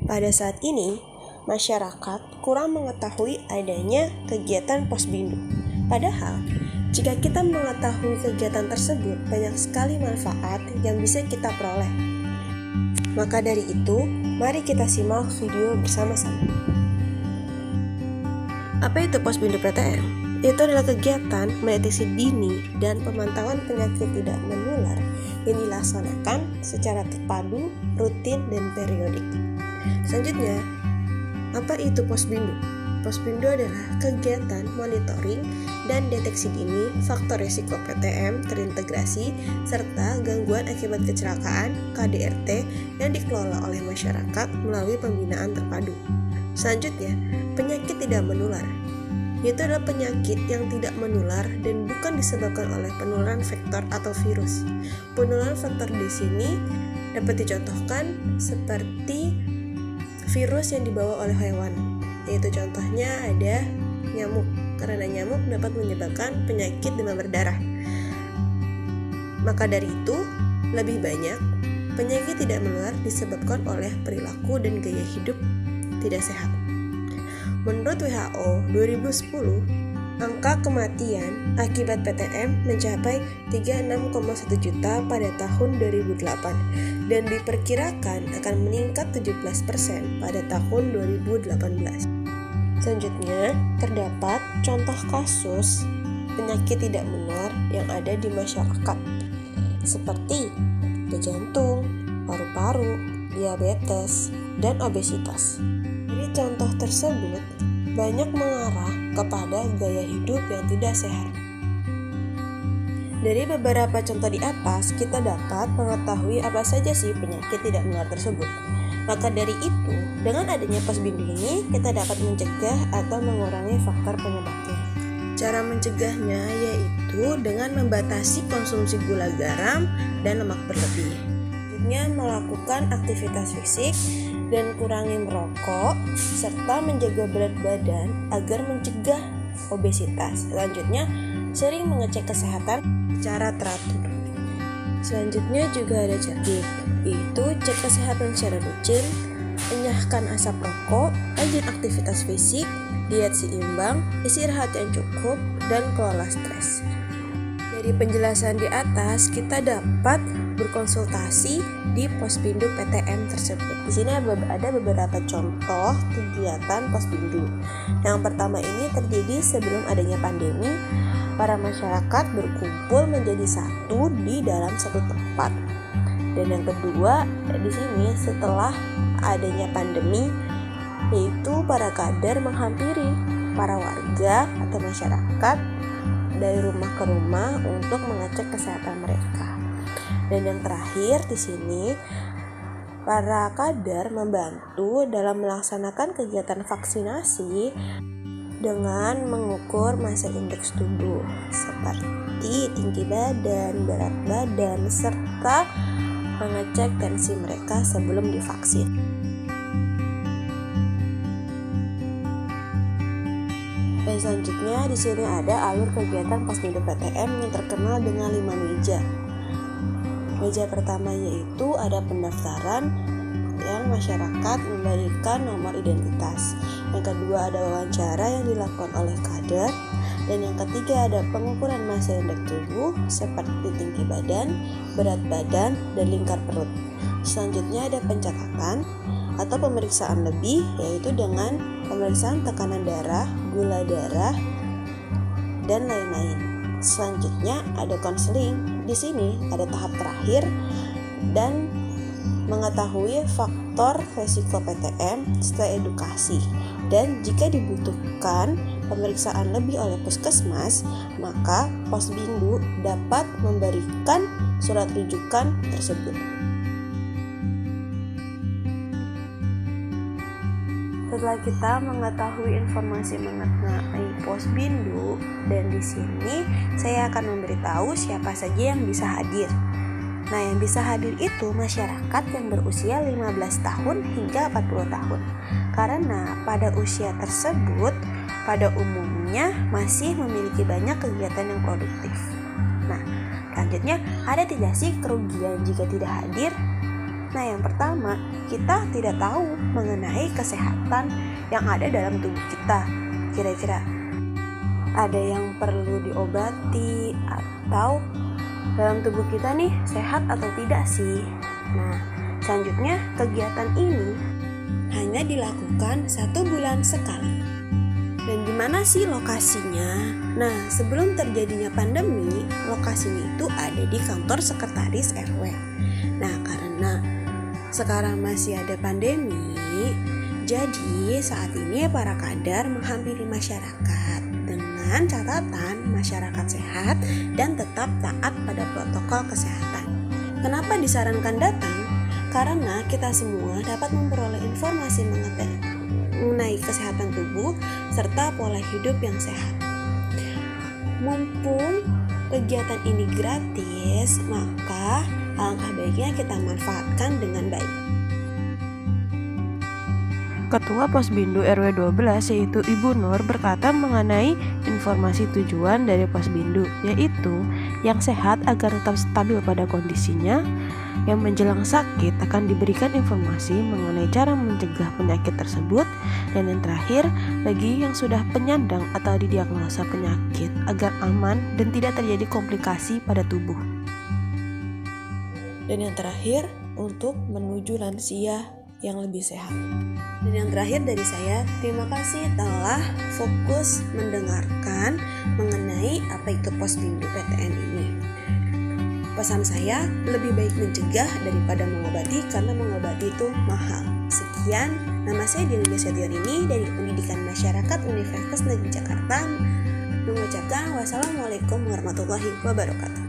Pada saat ini, masyarakat kurang mengetahui adanya kegiatan Posbindu. Padahal, jika kita mengetahui kegiatan tersebut, banyak sekali manfaat yang bisa kita peroleh. Maka dari itu, mari kita simak video bersama-sama. Apa itu Posbindu PTM? Itu adalah kegiatan mendeteksi dini dan pemantauan penyakit tidak menular yang dilaksanakan secara terpadu, rutin, dan periodik. Selanjutnya, apa itu Posbindu? Posbindu adalah kegiatan monitoring dan deteksi dini faktor risiko PTM terintegrasi serta gangguan akibat kecelakaan KDRT yang dikelola oleh masyarakat melalui pembinaan terpadu. Selanjutnya, penyakit tidak menular, yaitu adalah penyakit yang tidak menular dan bukan disebabkan oleh penularan vektor atau virus. Penularan vektor di sini dapat dicontohkan seperti virus yang dibawa oleh hewan, yaitu contohnya ada nyamuk, karena nyamuk dapat menyebabkan penyakit demam berdarah. Maka dari itu, lebih banyak penyakit tidak menular disebabkan oleh perilaku dan gaya hidup tidak sehat. Menurut WHO 2010, angka kematian akibat PTM mencapai 36,1 juta pada tahun 2008 dan diperkirakan akan meningkat 17% pada tahun 2018. Selanjutnya, terdapat contoh kasus penyakit tidak menular yang ada di masyarakat, seperti jantung, paru-paru, diabetes, dan obesitas. Dari contoh tersebut, banyak mengarah kepada gaya hidup yang tidak sehat. Dari beberapa contoh di atas, kita dapat mengetahui apa saja sih penyakit tidak menular tersebut. Maka dari itu, dengan adanya Posbindu ini, kita dapat mencegah atau mengurangi faktor penyebabnya. Cara mencegahnya yaitu dengan membatasi konsumsi gula garam dan lemak berlebih. Selanjutnya, melakukan aktivitas fisik dan kurangi merokok, serta menjaga berat badan agar mencegah obesitas. Selanjutnya, sering mengecek kesehatan secara teratur. Selanjutnya juga ada cerdik, yaitu cek kesehatan secara rutin, enyahkan asap rokok, rajin aktivitas fisik, diet seimbang, istirahat yang cukup, dan kelola stres. Dari penjelasan di atas, kita dapat berkonsultasi di Posbindu PTM tersebut. Di sini ada beberapa contoh kegiatan Posbindu. Yang pertama ini terjadi sebelum adanya pandemi. Para masyarakat berkumpul menjadi satu di dalam satu tempat. Dan yang kedua, di sini setelah adanya pandemi, yaitu para kader menghampiri para warga atau masyarakat dari rumah ke rumah untuk mengecek kesehatan mereka. Dan yang terakhir di sini, para kader membantu dalam melaksanakan kegiatan vaksinasi dengan mengukur massa indeks tubuh seperti tinggi badan, berat badan, serta mengecek tensi mereka sebelum divaksin. Dan selanjutnya di sini ada alur kegiatan Posbindu PTM yang terkenal dengan 5 meja. Meja pertama yaitu ada pendaftaran yang masyarakat memberikan nomor identitas. Yang kedua ada wawancara yang dilakukan oleh kader. Dan yang ketiga ada pengukuran massa indeks tubuh seperti tinggi badan, berat badan, dan lingkar perut. Selanjutnya ada pencatatan atau pemeriksaan lebih, yaitu dengan pemeriksaan tekanan darah, gula darah, dan lain-lain. Selanjutnya ada konseling. Di sini ada tahap terakhir dan mengetahui faktor resiko PTM setelah edukasi. Dan jika dibutuhkan pemeriksaan lebih oleh puskesmas, maka Posbindu dapat memberikan surat rujukan tersebut. Setelah kita mengetahui informasi mengenai Posbindu, dan di sini saya akan memberitahu siapa saja yang bisa hadir. Nah, yang bisa hadir itu masyarakat yang berusia 15 tahun hingga 40 tahun. Karena pada usia tersebut, pada umumnya masih memiliki banyak kegiatan yang produktif. Nah, selanjutnya ada tidak sih kerugian jika tidak hadir? Nah, yang pertama, kita tidak tahu mengenai kesehatan yang ada dalam tubuh kita. Kira-kira ada yang perlu diobati atau dalam tubuh kita nih sehat atau tidak sih? Nah, selanjutnya kegiatan ini hanya dilakukan 1 bulan sekali. Dan di mana sih lokasinya? Nah, sebelum terjadinya pandemi, lokasinya itu ada di kantor sekretaris RW. Nah, karena sekarang masih ada pandemi, jadi saat ini para kader menghampiri masyarakat dengan catatan masyarakat sehat dan tetap taat pada protokol kesehatan. Kenapa disarankan datang? Karena kita semua dapat memperoleh informasi mengenai kesehatan tubuh serta pola hidup yang sehat. Mumpung kegiatan ini gratis, maka alangkah baiknya kita manfaatkan dengan baik. Ketua Posbindu RW 12 yaitu Ibu Nur berkata mengenai informasi tujuan dari Posbindu, yaitu yang sehat agar tetap stabil pada kondisinya, yang menjelang sakit akan diberikan informasi mengenai cara mencegah penyakit tersebut, dan yang terakhir bagi yang sudah penyandang atau didiagnosa penyakit agar aman dan tidak terjadi komplikasi pada tubuh. Dan yang terakhir untuk menuju lansia yang lebih sehat. Dan yang terakhir dari saya, terima kasih telah fokus mendengarkan mengenai apa itu Posbindu PTN ini. Pesan saya, lebih baik mencegah daripada mengobati karena mengobati itu mahal. Sekian, nama saya Diana Setiarini dari Pendidikan Masyarakat Universitas Negeri Jakarta mengucapkan wassalamualaikum warahmatullahi wabarakatuh.